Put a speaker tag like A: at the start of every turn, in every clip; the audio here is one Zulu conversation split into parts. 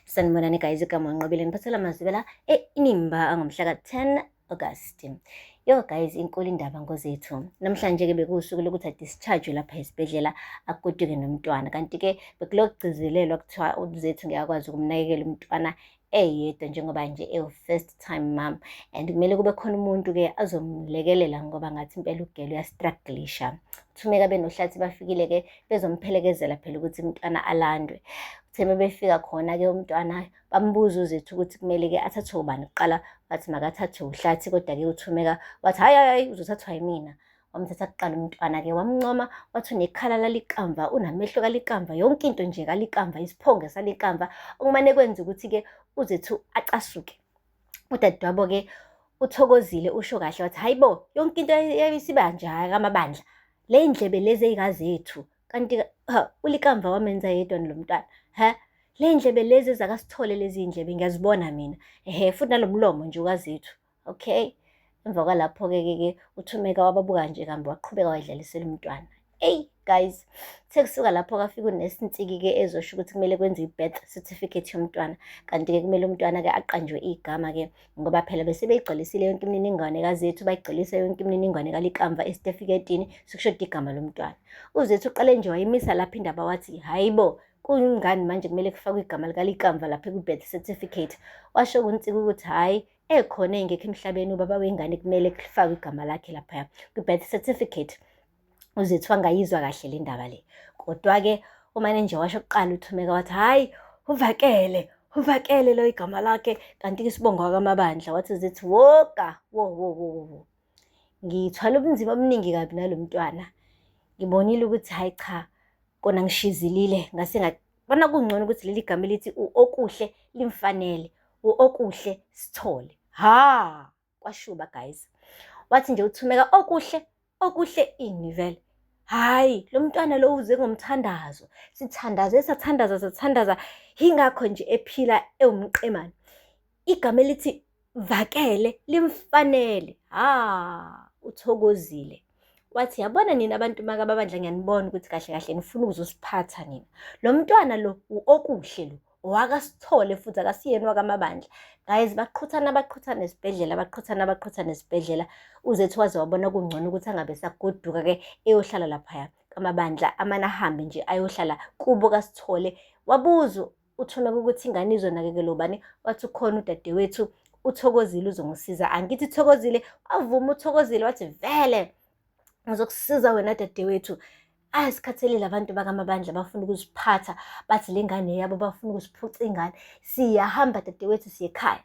A: Sanibonani guys, igama ngiqobile ngiphathela amazwibela eNimba angomhla ka-10 August. Yo guys, inkulu indaba ngozethu. Namhlanje-ke bekuwusuku lokuthi adischarge lapha esibhedlela akugoduke nomntwana. Kanti-ke bekulokugcizelelwa kuthiwa uzethu ngiyakwazi ukumnakekela umntwana eyedwa njengoba nje first time mom, and kumele kube khona umuntu-ke azomlekelela ngoba ngathi impela ugele uyastrugglisha. Uthumeka benohlathi bafikile-ke bezomphelekezela phela ukuthi umntwana alandwe. Theme befika khona-ke umntwana bambuza uzethu ukuthi kumele-ke athathwe ubani kuqala, bathi makathathwe uhlathi, kodwa-ke uthumeka wathi hayi uzothathwa yimina. Wamthatha kuqala umntwana-ke wamncoma, wathi unekhala lalikamva, unamehlo kalikamva, yonke into nje kalikamva, isiphongo salikamva, okumane kwenza ukuthi-ke uzethu acasuke. Udadewabo-ke uthokozile, usho kahle wathi hayibo, yonke into yayisibanjaya kamabandla, le ndlebe lezi ey'kazethu, kanti ulikamva wamenza yedwa lo mntwana. Le ndlebe lezi ezakasithole lezi ndlebe ngiyazibona mina, futhi nalo mlomo nje ukazethu. Okay, emva kwalapho-ke uthumeka wababuka nje kambe waqhubeka wayidlalisela umntwana. Guys, sekusuka lapho kafika unesi nsiki-ke ezosho ukuthi kumele kwenze i-birth certificate yomntwana, kanti-ke kumele umntwana-ke aqanjwe igama-ke ngoba phela bese beyigcwalisile yonke imininingwane kazethu, bayigcwalisa yonke imininingwane kalikamva esitifiketini, sekushoda igama lomntwana. Uzethu uqale nje wayimisa lapho indaba wathi hayibo, kungani manje kumele kufakwe igama likalikamva lapha ku-birth certificate. Washo kunsika ukuthi hhayi, ekhona engekho emhlabeni ubaba wengane kumele kufakwe igama lakhe laphaya ku-birth certificate. Uzethu angayizwa kahle le ndaba le, kodwa-ke umane nje washo kuqala uthumeka wathi hhayi uvakele lo igama lakhe, kanti-ke isibongo wakamabandla. Wathi uzethu woka wo, ngithwala ubunzima obuningi kabi nalo mntwana, ngibonile ukuthi hhayi cha, kona ngishizilile, ngase ngabona kungcono ukuthi leli gama elithi okuhle limfanele, okuhle sithole. Kwashuba guys. Wathi nje uthumeka okuhle ini vele. Hhayi, lo mntwana lo uze ngomthandazo, sathandaza, yingakho nje ephila ewumqemane. Igama elithi vakele limfanele. Uthokozile. Wathi yabona nina abantu makababandla, ngiyanibona ukuthi kahle nifuna ukuzosiphatha nina. Lo mntwana lo okuhle lo, owakasithole futhi akasiyeni wakamabandla. Guys, baqhuthana esibhedlela. Uzethu waze wabona kungcono ukuthi angabe sagoduka-ke eyohlala laphaya kamabandla, amane ahambe nje ayohlala kubo kasithole. Wabuza uthumeka ukuthi ingane izonakekelwa ubani. Wathi ukhona udadewethu uThokozile uzongisiza. Angithi Thokozile, wavuma uThokozile wathi vele ngizokusiza wena dadewethu. Asikhathelile abantu bakamabandla bafuna ukuziphatha, bathi le ngane yabo bafuna ukuziphuca ingane, siyahamba dadewethu siye ekhaya.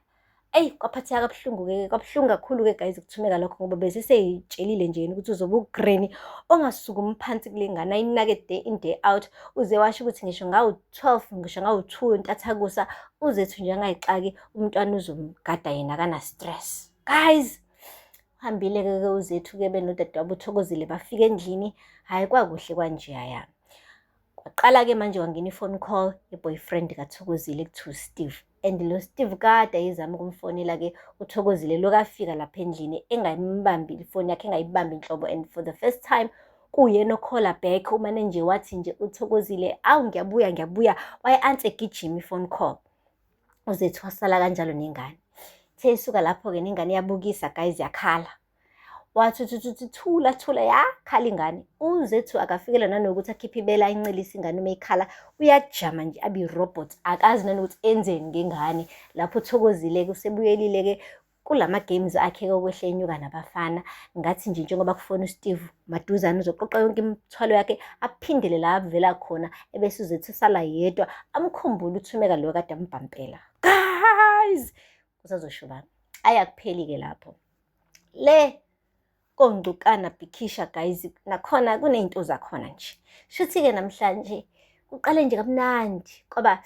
A: Kwaphatheka kabuhlungu-ke, kabuhlungu kakhulu-ke guys ukuthumeka lokho, ngoba besisey'tshelile nje ukuthi uzobe ugreni ongasukumi phansi kule ngane, ayinake day in day out. Uze washo ukuthi ngisho ngawu-12 ngisho ngawu-2 ntathakusa uzethu nje angayixaki, umntwana uzomgada yena akana-stress. Guys, hambile-ke uzethu-ke benodadewabo uThokozile bafika endlini, hhayi kwakuhle kwanjeyaya. Kwaqala-ke manje wangena i-phone call ye-boyfriend kaThokozile kuthiwa Steve, and lo Steve kade ayizama ukumfonela-ke uThokozile lokafika lapha endlini engayimbambi ifoni yakhe, engayibambi inhlobo, and for the first time kuyena okhola back. Umane nje wathi nje uThokozile ngiyabuya, waye-answer egijima i-phone call. Uzethu wasala kanjalo nengane. Isuka lapho-ke nengane yabukisa guys, yakhala. Wathi thula yakhala ingane. Uzethu akafikela nanokuthi akhiphe ibele ayincelise ingane uma ikhala, uyajama nje abe i-robot, akazi nanokuthi enzeni ngengane. Lapho uThokozile-ke usebuyelile-ke kulama games akhe okwehla enyuka nabafana. Ngathi nje njengoba kufona uSteve maduzane uzoqoqa yonke imithwalo yakhe aphindele la avela khona, ebese uzethu usala yedwa amkhumbule uthumeka lo kade ambhampela. Guys, kusazoshubana ayakupheli-ke lapho le kongcukana bhikisha guys, nakhona kuney'nto zakhona nje. Shuthi-ke namhlanje kuqale nje kamnandi kwaba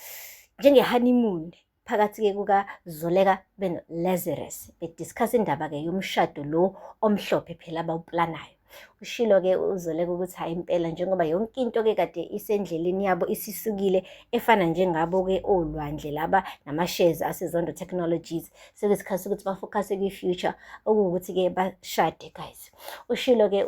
A: njenge-honeymoon phakathi-ke kukaZoleka beno-Lazarus, bediscuss indaba-ke yomshado lo omhlophe phela abawuplanayo. Ushilo-ke uZoleka ukuthi hhayi impela njengoba yonke into-ke kade isendleleni yabo isisukile, efana njengabo-ke olwandle laba nama-shares aseZondo Technologies, sekuyisikhathi ukuthi bafokhase kwi-future, okuwukuthi-ke bashade guys. Ushilo-ke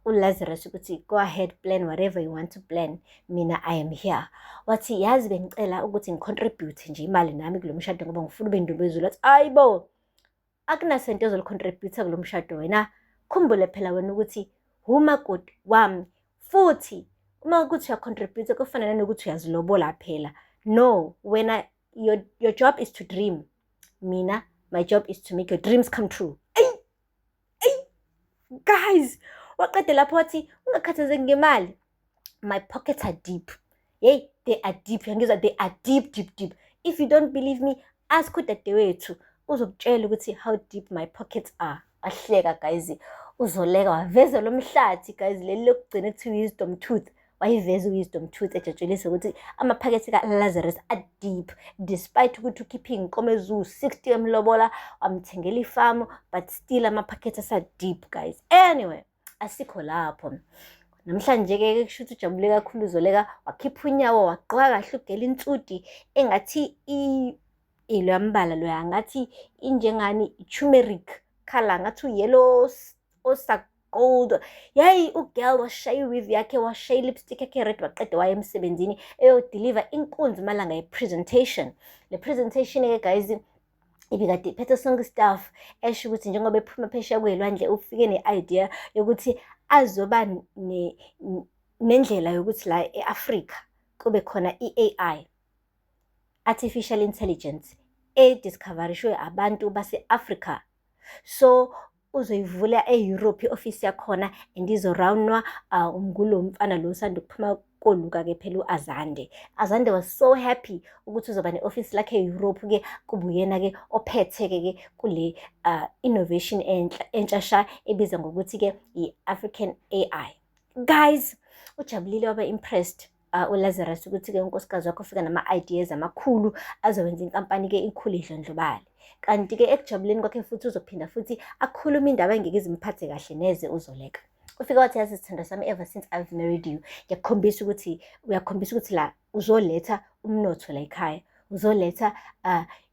A: uLazarus ukuthi go ahead, plan whatever you want to plan, mina I am here. Wathi yazi bengicela ukuthi ngicontribute nje imali nami kulo mshado ngoba ngifuna ube indumbe ezulu. Wathi ayibo, akunasento ozolicontribute kulo mshado wena. Khumbule phela wena ukuthi umakoti wami, futhi uma ukuthi uyacontribute kufanele nokuthi uyazilobola phela. No, wena your job is to dream. Mina, my job is to make your dreams come true. Guys, waqede lapho wathi ungakhathazeki ngemali. My pockets are deep. Hey, they are deep. Yangizwa, they are deep, deep, deep. If you don't believe me, ask udadewethu uzokutshela ukuthi how deep my pockets are. Ahleka guys, uzoleka waveza lo mhlathi guys, leli lokugcina ekuthiwa wisdom tooth. Wayiveza wisdom tooth ejatshulisa ukuthi amaphakethe kaLazarus are deep, despite ukuthi ukhiphe inkomo eziwu-60 emlobola, wamthengela ifamu, but still amaphakethe asa deep guys. Anyway, asikho lapho. Namhlanje-ke kusho ukuthi ujabule kakhulu uZoleka, wakhipha unyawo wagqoka kahle ugela insudi engathi ilo yambala loya, ngathi injengani turmeric color, ngathi uyellow osa-gold. Yayi ugirl washaya iweave yakhe, washaya lipstick yakhe red, waqeda waya emsebenzini eyodeliver inkunzi malanga ye-presentation. Le presentation-ke guys ibikade iphethe sonke staff esho ukuthi njengoba ephuma phesheya kwey'lwandle ufike ne-idea yokuthi azoba nendlela yokuthi la e-Afrika kube khona i-AI, artificial intelligence, ediscoverishwe abantu base-Afrika. So uzoyivula e-Europe i-office yakhona and izorawnwa ngulo mfana lo usanda ukuphuma koluka-ke phela u-Azande. Azande was so happy ukuthi uzoba ne-office lakhe e-Europe-ke, kube uyena-ke ophethe-ke kule innovation entshasha ebiza ngokuthi-ke i-African AI. Guys, ujabulile waba impressed uLazarus ukuthi-ke unkosikazi wakho ufika nama-ideas amakhulu azowenza inkampani-ke ikhulu idlondlobale. Kanti-ke ekujabuleni kwakhe futhi uzophinda futhi akhulume indaba engeke izimphathe kahle neze uZoleka. Ufika wathi yazi sithando sami, ever since I've married you, uyakhombisa ukuthi la uzoletha umnotho la ekhaya, uzoletha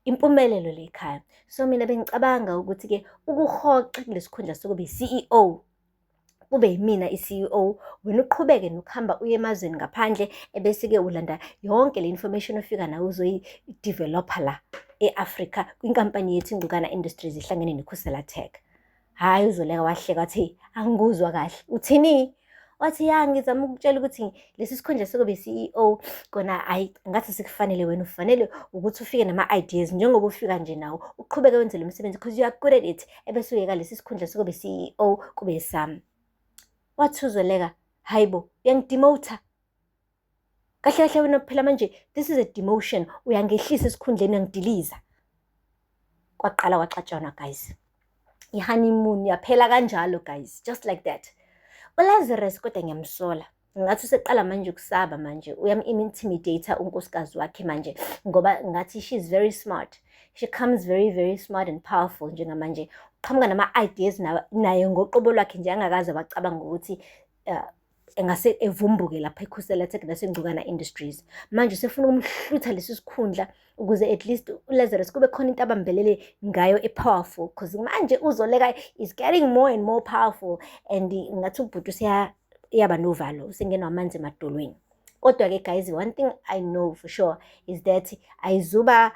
A: impumelelo la ekhaya. So mina bengicabanga ukuthi-ke ukuhoxa kulesikhundla sokuba i-CEO kube yimina i-CEO, wena uqhubeke nokuhamba uye emazweni ngaphandle, ebese-ke ulanda yonke le information ofika nawe uzoyi-developa la e-Afrika kwinkampani yethu iNgcukana Industries ihlangene neKhusela Tech. Hayi uZoleka wahleka wathi angikuzwa kahle. Uthini? Wathi ya ngizama ukutshela ukuthi lesi sikhundla sokuba i-CEO kona hayi ngathi sikufanele, wena ufanele ukuthi ufike nama-ideas njengoba ufika nje nawo uqhubeke wenze lo msebenzi because you are good at it, ebese uyeka lesi sikhundla sokuba i-CEO kube isami. Wathi uZoleka hayibo uyangidemota kahle kahle wena phela manje, this is a demotion, uyangehlisa esikhundleni uyangidiliza. Kwaqala waxatshana guys, i-honeymoon yaphela kanjalo guys, just like that. uLazarus kodwa ngiyamsola, ngathi useqala manje ukusaba, manje uyam-intimidate unkosikazi wakhe manje ngoba ngathi she is very smart, she comes very very smart and powerful njengamanje, uqhamuka nama-ideas naye ngoqobo lwakhe nje angakaze wacabanga ukuthi engase evumbuke lapha eKhusela Tech naseNgcukana Industries. Manje usefuna ukumhlutha lesi sikhundla ukuze at least uLazarus kube khona into abambelele ngayo e-powerful, because manje uZoleka is getting more and more powerful and ngathi ubhuti useyaba novalo, usengenwa amanzi emadolweni. Kodwa-ke guys, one thing I know for sure is that ayizuba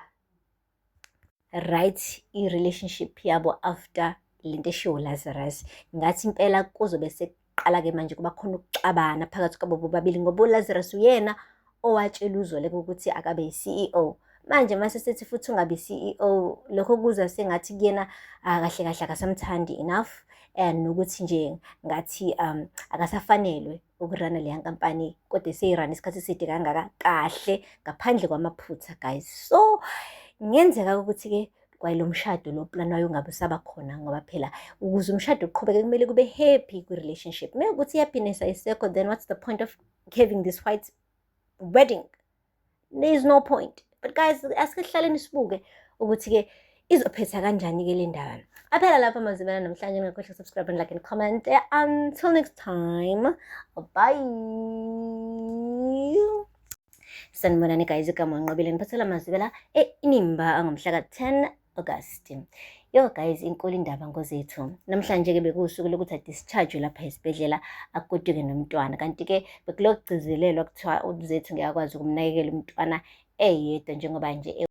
A: right i-relationship yabo after lento eshiwo Lazarus. Ngathi impela kuzobe qala-ke manje kuba khona ukuxabana phakathi kwabo bobabili ngoba uLazarus uyena owatshela uZoleka ukuthi akabe yi-CEO. Manje mase sethi futhi ungabe i-CEO, lokho kuza sengathi kuyena kahle kahle akasamthandi enough, and nokuthi nje ngathi akasafanelwe ukurana leya nkampani, kodwa seyirana isikhathi eside kangaka kahle ngaphandle kwamaphutha guys. So ngenzeka ukuthi-ke kwayilo mshado lo plan wayo ungabe usaba khona ngoba phela ukuze umshado uqhubeke kumele kube happy kwi-relationship. Uma ukuthi i-happiness ayisekho, then what's the point of having this white wedding? There is no point. But guys, asike hlaleni sibuke ukuthi-ke izophetha kanjani-ke le ndaba. Aphela lapha amazibela namhlanje, ngakhohlwa subscribe and like and comment. Until next time, bye. Sanibonani guys, igama nqobile ngiphathela amazibela inimba angomhla ka-10 August. Yo guys, inkulu indaba ngozethu. Namhlanje-ke bekuwusuku lokuthi adischarge lapha esibhedlela akugoduke nomntwana. Kanti-ke bekulokugcizelelwa kuthiwa uzethu ngeke akwazi ukumnakekela umntwana eyedwa njengoba nje